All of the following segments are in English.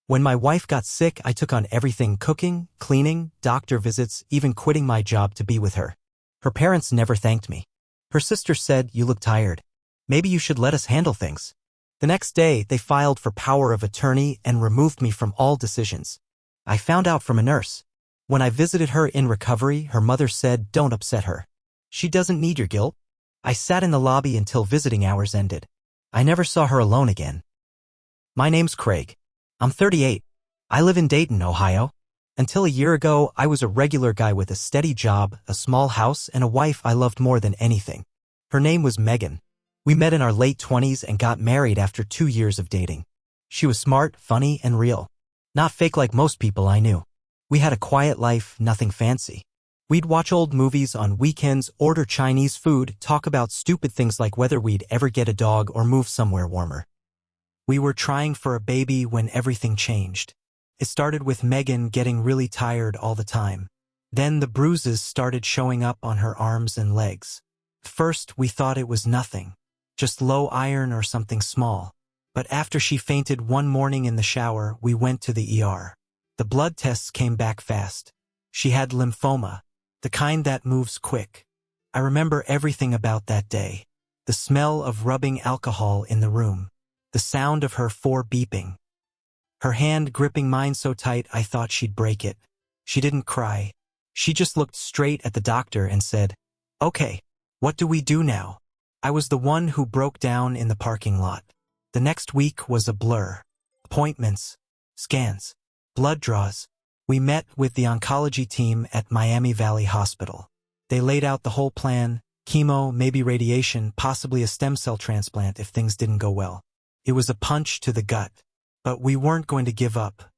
When my wife got sick, I took on everything: cooking, cleaning, doctor visits, even quitting my job to be with her. Her parents never thanked me. Her sister said, "You look tired. Maybe you should let us handle things." The next day, they filed for power of attorney and removed me from all decisions. I found out from a nurse. When I visited her in recovery, her mother said, "Don't upset her. She doesn't need your guilt." I sat in the lobby until visiting hours ended. I never saw her alone again. My name's Craig. I'm 38. I live in Dayton, Ohio. Until a year ago, I was a regular guy with a steady job, a small house, and a wife I loved more than anything. Her name was Megan. We met in our late 20s and got married after 2 years of dating. She was smart, funny, and real. Not fake like most people I knew. We had a quiet life, nothing fancy. We'd watch old movies on weekends, order Chinese food, talk about stupid things like whether we'd ever get a dog or move somewhere warmer. We were trying for a baby when everything changed. It started with Megan getting really tired all the time. Then the bruises started showing up on her arms and legs. First, we thought it was nothing, just low iron or something small. But after she fainted one morning in the shower, we went to the ER. The blood tests came back fast. She had lymphoma, the kind that moves quick. I remember everything about that day. The smell of rubbing alcohol in the room. The sound of her beeping. Her hand gripping mine so tight I thought she'd break it. She didn't cry. She just looked straight at the doctor and said, "Okay, what do we do now?" I was the one who broke down in the parking lot. The next week was a blur. Appointments, scans, blood draws. We met with the oncology team at Miami Valley Hospital. They laid out the whole plan: chemo, maybe radiation, possibly a stem cell transplant if things didn't go well. It was a punch to the gut, but we weren't going to give up.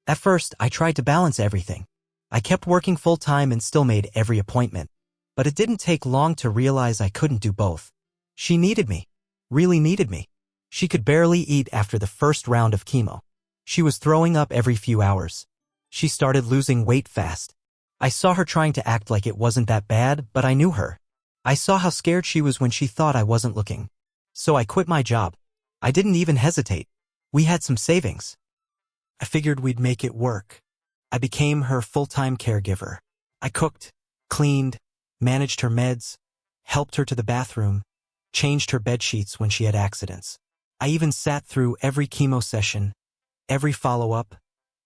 At first, I tried to balance everything. I kept working full-time and still made every appointment. But it didn't take long to realize I couldn't do both. She needed me, really needed me. She could barely eat after the first round of chemo. She was throwing up every few hours. She started losing weight fast. I saw her trying to act like it wasn't that bad, but I knew her. I saw how scared she was when she thought I wasn't looking. So I quit my job. I didn't even hesitate. We had some savings. I figured we'd make it work. I became her full-time caregiver. I cooked, cleaned, managed her meds, helped her to the bathroom, changed her bedsheets when she had accidents. I even sat through every chemo session, every follow-up,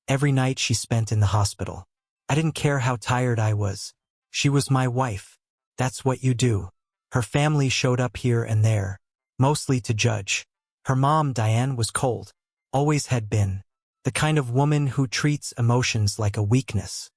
every night she spent in the hospital. I didn't care how tired I was. She was my wife. That's what you do. Her family showed up here and there, mostly to judge. Her mom, Diane, was cold, always had been, the kind of woman who treats emotions like a weakness.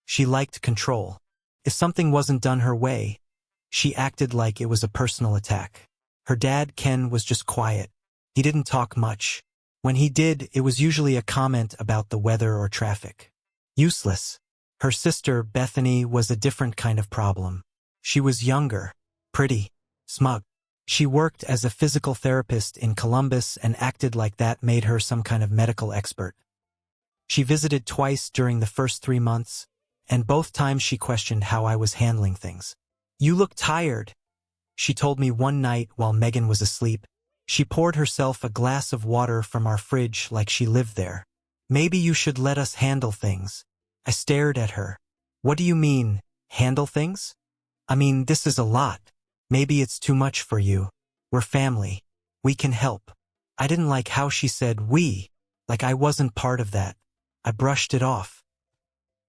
She liked control. If something wasn't done her way, she acted like it was a personal attack. Her dad, Ken, was just quiet. He didn't talk much. When he did, it was usually a comment about the weather or traffic. Useless. Her sister, Bethany, was a different kind of problem. She was younger, pretty, smug. She worked as a physical therapist in Columbus and acted like that made her some kind of medical expert. She visited twice during the first 3 months, and both times she questioned how I was handling things. "You look tired," she told me one night while Megan was asleep. She poured herself a glass of water from our fridge like she lived there. "Maybe you should let us handle things." I stared at her. "What do you mean, handle things?" "I mean, this is a lot. Maybe it's too much for you. We're family. We can help." I didn't like how she said "we," like I wasn't part of that. I brushed it off.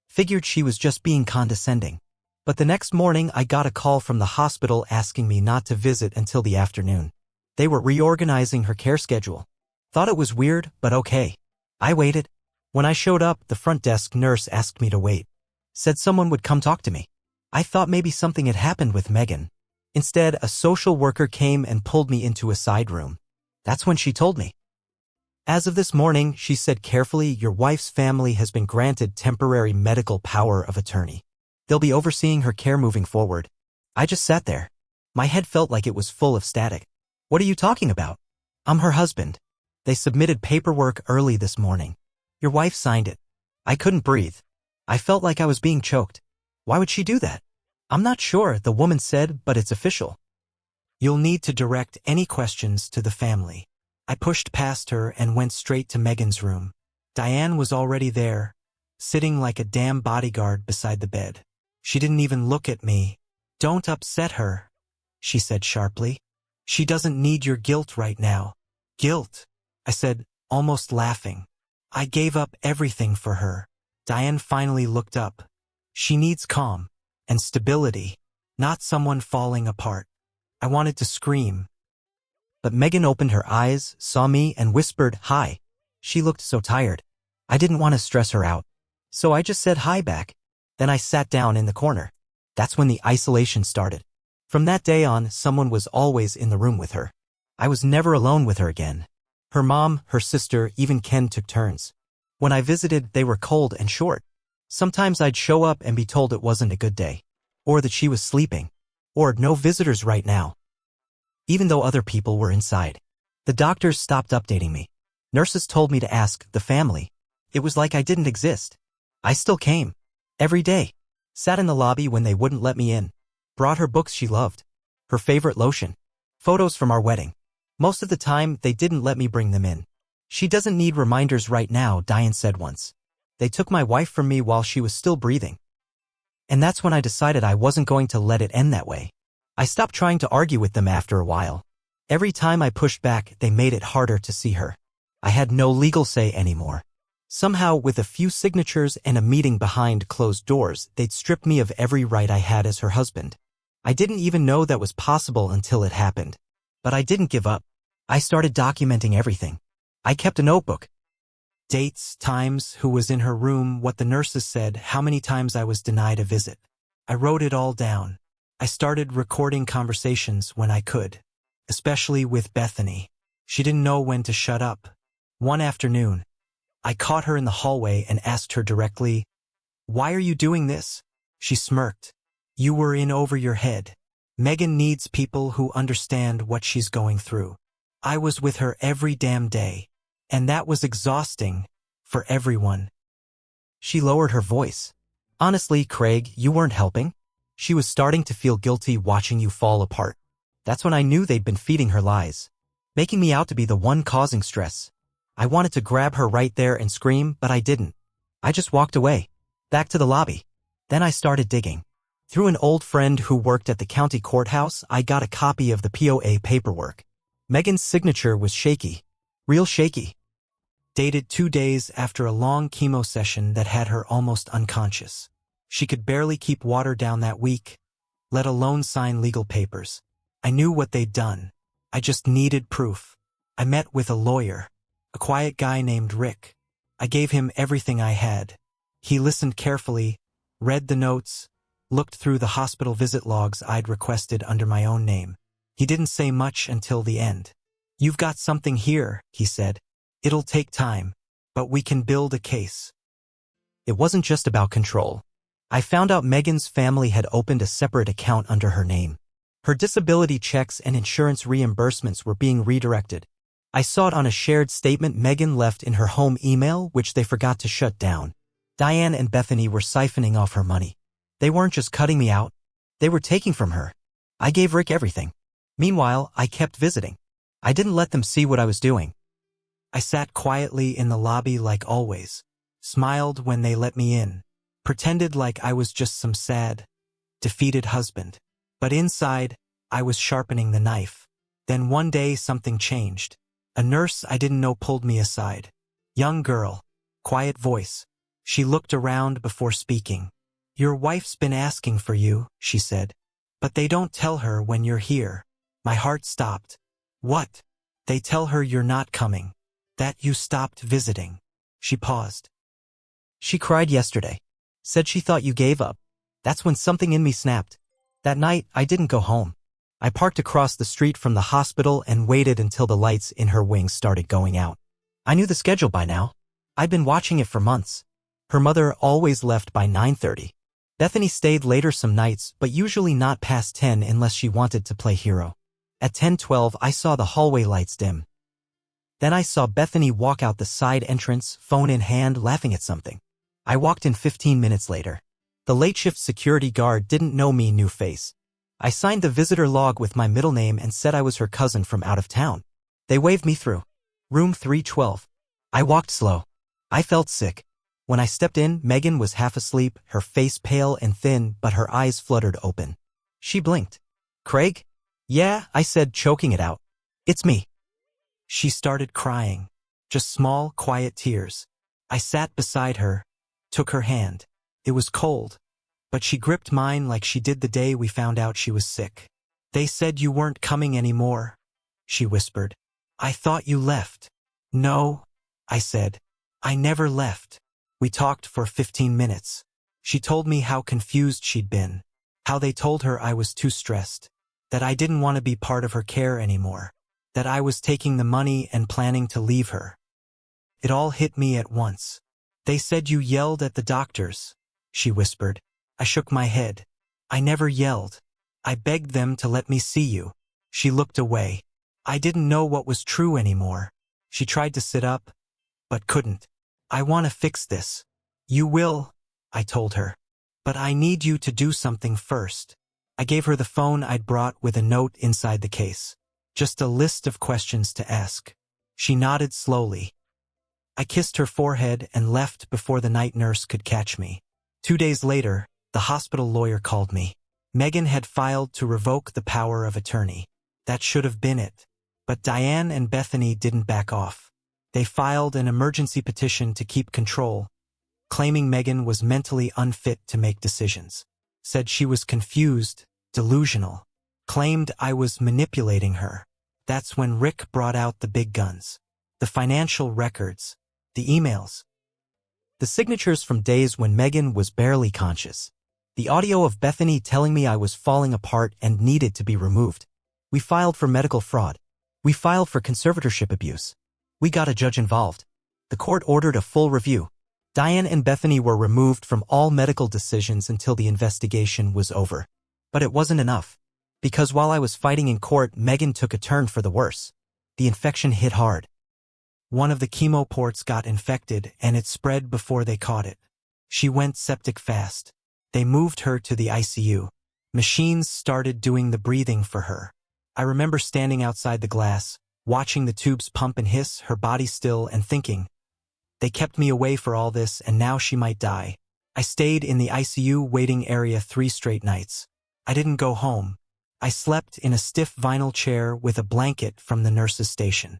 Figured she was just being condescending. But the next morning I got a call from the hospital asking me not to visit until the afternoon. They were reorganizing her care schedule. Thought it was weird, but okay. I waited. When I showed up, the front desk nurse asked me to wait. Said someone would come talk to me. I thought maybe something had happened with Megan. Instead, a social worker came and pulled me into a side room. That's when she told me. "As of this morning," she said carefully, "your wife's family has been granted temporary medical power of attorney. They'll be overseeing her care moving forward." I just sat there. My head felt like it was full of static. "What are you talking about?" "I'm her husband. They submitted paperwork early this morning. Your wife signed it." I couldn't breathe. I felt like I was being choked. Why would she do that? "I'm not sure," the woman said, "but it's official. You'll need to direct any questions to the family." I pushed past her and went straight to Megan's room. Diane was already there, sitting like a damn bodyguard beside the bed. She didn't even look at me. "Don't upset her," she said sharply. "She doesn't need your guilt right now." "Guilt?" I said, almost laughing. "I gave up everything for her." Diane finally looked up. "She needs calm and stability, not someone falling apart." I wanted to scream, but Megan opened her eyes, saw me, and whispered, "Hi." She looked so tired. I didn't want to stress her out, so I just said hi back. Then I sat down in the corner. That's when the isolation started. From that day on, someone was always in the room with her. I was never alone with her again. Her mom, her sister, even Ken took turns. When I visited, they were cold and short. Sometimes I'd show up and be told it wasn't a good day, or that she was sleeping, or no visitors right now, even though other people were inside. The doctors stopped updating me. Nurses told me to ask the family. It was like I didn't exist. I still came. Every day. Sat in the lobby when they wouldn't let me in. Brought her books she loved. Her favorite lotion. Photos from our wedding. Most of the time, they didn't let me bring them in. "She doesn't need reminders right now," Diane said once. "They took my wife from me while she was still breathing." And that's when I decided I wasn't going to let it end that way. I stopped trying to argue with them after a while. Every time I pushed back, they made it harder to see her. I had no legal say anymore. Somehow, with a few signatures and a meeting behind closed doors, they'd stripped me of every right I had as her husband. I didn't even know that was possible until it happened. But I didn't give up. I started documenting everything. I kept a notebook. Dates, times, who was in her room, what the nurses said, how many times I was denied a visit. I wrote it all down. I started recording conversations when I could, especially with Bethany. She didn't know when to shut up. One afternoon, I caught her in the hallway and asked her directly, "Why are you doing this?" She smirked. "You were in over your head. Megan needs people who understand what she's going through. I was with her every damn day, and that was exhausting for everyone." She lowered her voice. "Honestly, Craig, you weren't helping." She was starting to feel guilty watching you fall apart. That's when I knew they'd been feeding her lies, making me out to be the one causing stress. I wanted to grab her right there and scream, but I didn't. I just walked away, back to the lobby. Then I started digging. Through an old friend who worked at the county courthouse, I got a copy of the POA paperwork. Megan's signature was shaky, real shaky. Dated 2 days after a long chemo session that had her almost unconscious. She could barely keep water down that week, let alone sign legal papers. I knew what they'd done. I just needed proof. I met with a lawyer, a quiet guy named Rick. I gave him everything I had. He listened carefully, read the notes, looked through the hospital visit logs I'd requested under my own name. He didn't say much until the end. "You've got something here," he said. "It'll take time, but we can build a case." It wasn't just about control. I found out Megan's family had opened a separate account under her name. Her disability checks and insurance reimbursements were being redirected. I saw it on a shared statement Megan left in her home email, which they forgot to shut down. Diane and Bethany were siphoning off her money. They weren't just cutting me out. They were taking from her. I gave Rick everything. Meanwhile, I kept visiting. I didn't let them see what I was doing. I sat quietly in the lobby like always, smiled when they let me in, pretended like I was just some sad, defeated husband. But inside, I was sharpening the knife. Then one day something changed. A nurse I didn't know pulled me aside. Young girl, quiet voice. She looked around before speaking. "Your wife's been asking for you," she said. "But they don't tell her when you're here." My heart stopped. "What?" "They tell her you're not coming. That you stopped visiting." She paused. "She cried yesterday. Said she thought you gave up." That's when something in me snapped. That night, I didn't go home. I parked across the street from the hospital and waited until the lights in her wings started going out. I knew the schedule by now. I'd been watching it for months. Her mother always left by 9:30. Bethany stayed later some nights, but usually not past 10 unless she wanted to play hero. At 10:12, I saw the hallway lights dim. Then I saw Bethany walk out the side entrance, phone in hand, laughing at something. I walked in 15 minutes later. The late shift security guard didn't know me, new face. I signed the visitor log with my middle name and said I was her cousin from out of town. They waved me through. Room 312. I walked slow. I felt sick. When I stepped in, Megan was half asleep, her face pale and thin, but her eyes fluttered open. She blinked. Craig? Yeah, I said, choking it out. It's me. She started crying. Just small, quiet tears. I sat beside her, took her hand. It was cold, but she gripped mine like she did the day we found out she was sick. They said you weren't coming anymore, she whispered. I thought you left. No, I said. I never left. We talked for 15 minutes. She told me how confused she'd been, how they told her I was too stressed, that I didn't want to be part of her care anymore, that I was taking the money and planning to leave her. It all hit me at once. They said you yelled at the doctors, she whispered. I shook my head. I never yelled. I begged them to let me see you. She looked away. I didn't know what was true anymore. She tried to sit up, but couldn't. I want to fix this. You will, I told her. But I need you to do something first. I gave her the phone I'd brought with a note inside the case. Just a list of questions to ask. She nodded slowly. I kissed her forehead and left before the night nurse could catch me. 2 days later, the hospital lawyer called me. Megan had filed to revoke the power of attorney. That should have been it. But Diane and Bethany didn't back off. They filed an emergency petition to keep control, claiming Megan was mentally unfit to make decisions. Said she was confused, delusional. Claimed I was manipulating her. That's when Rick brought out the big guns. The financial records. The emails. The signatures from days when Megan was barely conscious. The audio of Bethany telling me I was falling apart and needed to be removed. We filed for medical fraud. We filed for conservatorship abuse. We got a judge involved. The court ordered a full review. Diane and Bethany were removed from all medical decisions until the investigation was over. But it wasn't enough. Because while I was fighting in court, Megan took a turn for the worse. The infection hit hard. One of the chemo ports got infected and it spread before they caught it. She went septic fast. They moved her to the ICU. Machines started doing the breathing for her. I remember standing outside the glass, watching the tubes pump and hiss, her body still, and thinking, they kept me away for all this and now she might die. I stayed in the ICU waiting area 3 straight nights. I didn't go home. I slept in a stiff vinyl chair with a blanket from the nurse's station.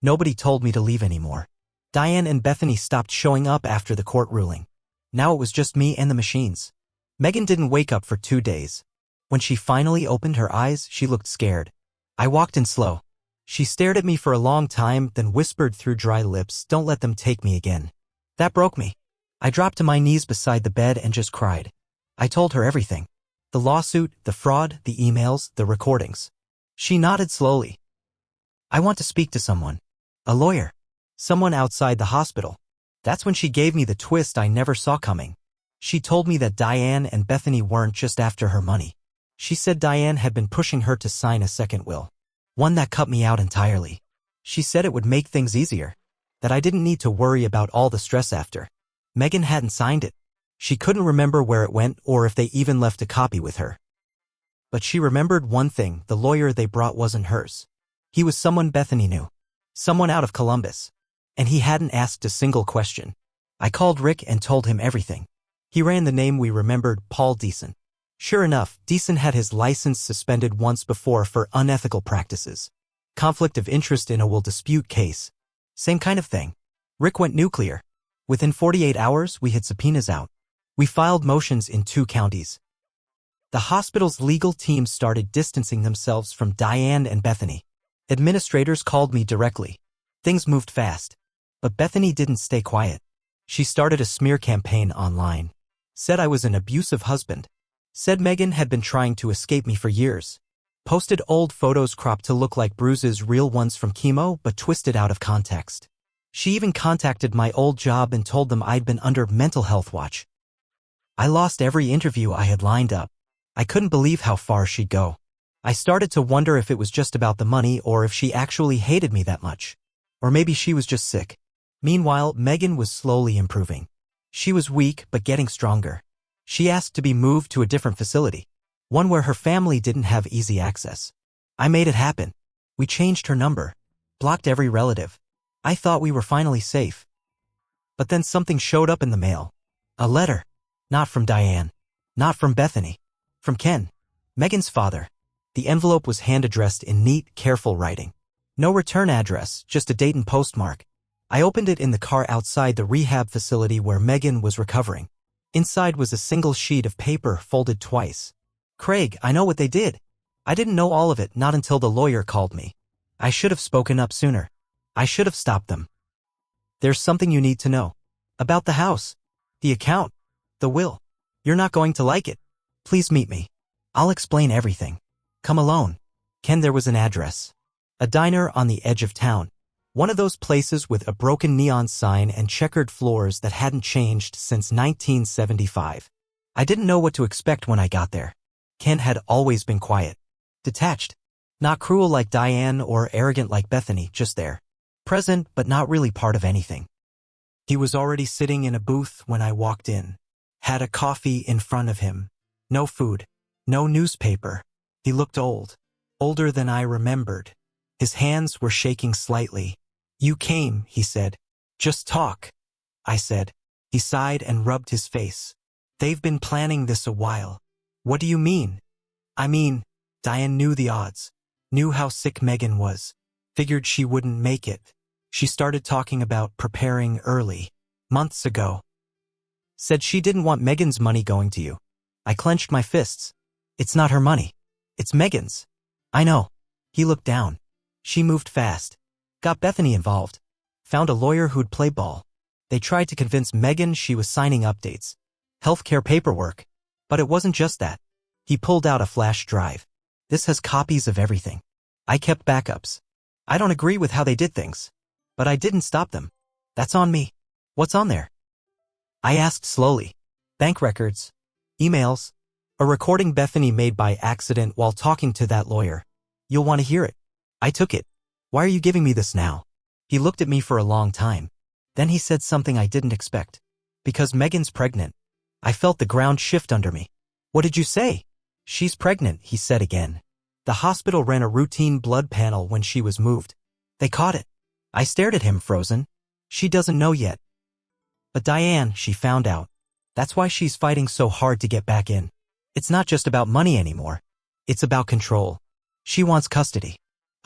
Nobody told me to leave anymore. Diane and Bethany stopped showing up after the court ruling. Now it was just me and the machines. Megan didn't wake up for 2 days. When she finally opened her eyes, she looked scared. I walked in slow. She stared at me for a long time, then whispered through dry lips, "Don't let them take me again." That broke me. I dropped to my knees beside the bed and just cried. I told her everything. The lawsuit, the fraud, the emails, the recordings. She nodded slowly. I want to speak to someone. A lawyer. Someone outside the hospital. That's when she gave me the twist I never saw coming. She told me that Diane and Bethany weren't just after her money. She said Diane had been pushing her to sign a second will. One that cut me out entirely. She said it would make things easier. That I didn't need to worry about all the stress after. Megan hadn't signed it. She couldn't remember where it went or if they even left a copy with her. But she remembered one thing: the lawyer they brought wasn't hers. He was someone Bethany knew. Someone out of Columbus. And he hadn't asked a single question. I called Rick and told him everything. He ran the name we remembered, Paul Deason. Sure enough, Deason had his license suspended once before for unethical practices. Conflict of interest in a will dispute case. Same kind of thing. Rick went nuclear. Within 48 hours, we had subpoenas out. We filed motions in 2 counties. The hospital's legal team started distancing themselves from Diane and Bethany. Administrators called me directly. Things moved fast. But Bethany didn't stay quiet. She started a smear campaign online. Said I was an abusive husband. Said Megan had been trying to escape me for years. Posted old photos cropped to look like bruises, real ones from chemo, but twisted out of context. She even contacted my old job and told them I'd been under mental health watch. I lost every interview I had lined up. I couldn't believe how far she'd go. I started to wonder if it was just about the money or if she actually hated me that much. Or maybe she was just sick. Meanwhile, Megan was slowly improving. She was weak but getting stronger. She asked to be moved to a different facility. One where her family didn't have easy access. I made it happen. We changed her number. Blocked every relative. I thought we were finally safe. But then something showed up in the mail. A letter. Not from Diane. Not from Bethany. From Ken, Megan's father. The envelope was hand-addressed in neat, careful writing. No return address, just a date and postmark. I opened it in the car outside the rehab facility where Megan was recovering. Inside was a single sheet of paper folded twice. Craig, I know what they did. I didn't know all of it, not until the lawyer called me. I should have spoken up sooner. I should have stopped them. There's something you need to know. About the house. The account. The will. You're not going to like it. Please meet me. I'll explain everything. Come alone. Ken, there was an address. A diner on the edge of town. One of those places with a broken neon sign and checkered floors that hadn't changed since 1975. I didn't know what to expect when I got there. Ken had always been quiet. Detached. Not cruel like Diane or arrogant like Bethany, just there. Present, but not really part of anything. He was already sitting in a booth when I walked in. Had a coffee in front of him. No food. No newspaper. He looked old. Older than I remembered. His hands were shaking slightly. You came, he said. Just talk, I said. He sighed and rubbed his face. They've been planning this a while. What do you mean? I mean, Diane knew the odds. Knew how sick Megan was. Figured she wouldn't make it. She started talking about preparing early. Months ago. Said she didn't want Megan's money going to you. I clenched my fists. It's not her money. It's Megan's. I know. He looked down. She moved fast. Got Bethany involved. Found a lawyer who'd play ball. They tried to convince Megan she was signing updates. Healthcare paperwork. But it wasn't just that. He pulled out a flash drive. This has copies of everything. I kept backups. I don't agree with how they did things. But I didn't stop them. That's on me. What's on there? I asked slowly. Bank records. Emails. A recording Bethany made by accident while talking to that lawyer. You'll want to hear it. I took it. Why are you giving me this now? He looked at me for a long time. Then he said something I didn't expect. Because Megan's pregnant. I felt the ground shift under me. What did you say? She's pregnant, he said again. The hospital ran a routine blood panel when she was moved. They caught it. I stared at him, frozen. She doesn't know yet. But Diane, she found out. That's why she's fighting so hard to get back in. It's not just about money anymore. It's about control. She wants custody.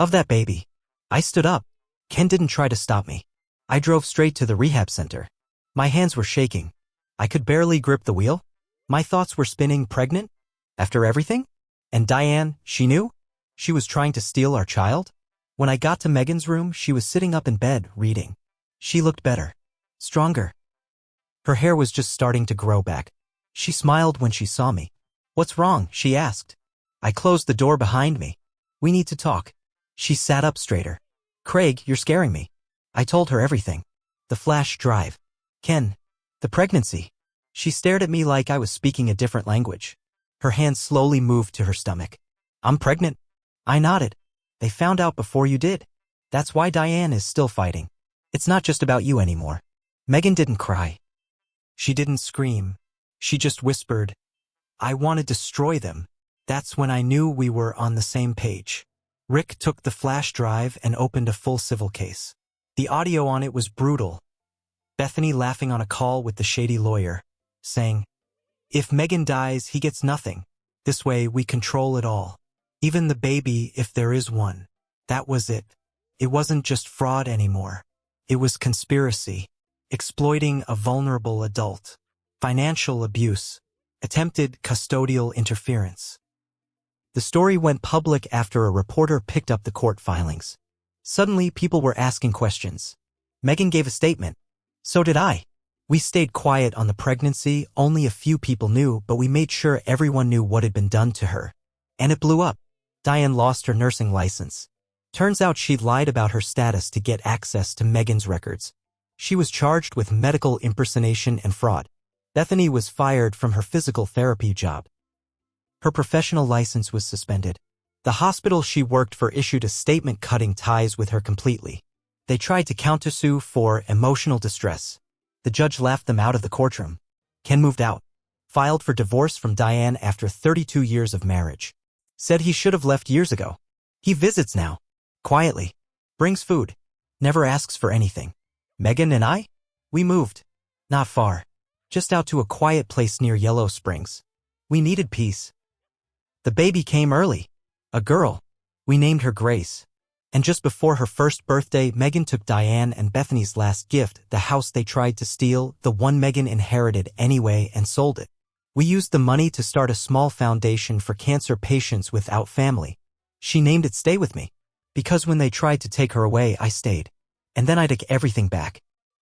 Of that baby. I stood up. Ken didn't try to stop me. I drove straight to the rehab center. My hands were shaking. I could barely grip the wheel. My thoughts were spinning. Pregnant? After everything? And Diane, she knew? She was trying to steal our child? When I got to Megan's room, she was sitting up in bed, reading. She looked better. Stronger. Her hair was just starting to grow back. She smiled when she saw me. What's wrong? She asked. I closed the door behind me. We need to talk. She sat up straighter. Craig, you're scaring me. I told her everything. The flash drive. Ken. The pregnancy. She stared at me like I was speaking a different language. Her hand slowly moved to her stomach. I'm pregnant. I nodded. They found out before you did. That's why Diane is still fighting. It's not just about you anymore. Megan didn't cry. She didn't scream. She just whispered, I want to destroy them. That's when I knew we were on the same page. Rick took the flash drive and opened a full civil case. The audio on it was brutal. Bethany laughing on a call with the shady lawyer, saying, if Megan dies, he gets nothing. This way we control it all. Even the baby, if there is one. That was it. It wasn't just fraud anymore. It was conspiracy. Exploiting a vulnerable adult. Financial abuse. Attempted custodial interference. The story went public after a reporter picked up the court filings. Suddenly, people were asking questions. Megan gave a statement. So did I. We stayed quiet on the pregnancy, only a few people knew, but we made sure everyone knew what had been done to her. And it blew up. Diane lost her nursing license. Turns out she'd lied about her status to get access to Megan's records. She was charged with medical impersonation and fraud. Bethany was fired from her physical therapy job. Her professional license was suspended. The hospital she worked for issued a statement cutting ties with her completely. They tried to countersue for emotional distress. The judge laughed them out of the courtroom. Ken moved out. Filed for divorce from Diane after 32 years of marriage. Said he should have left years ago. He visits now. Quietly. Brings food. Never asks for anything. Megan and I? We moved. Not far. Just out to a quiet place near Yellow Springs. We needed peace. The baby came early. A girl. We named her Grace. And just before her first birthday, Megan took Diane and Bethany's last gift, the house they tried to steal, the one Megan inherited anyway, and sold it. We used the money to start a small foundation for cancer patients without family. She named it Stay With Me. Because when they tried to take her away, I stayed. And then I took everything back.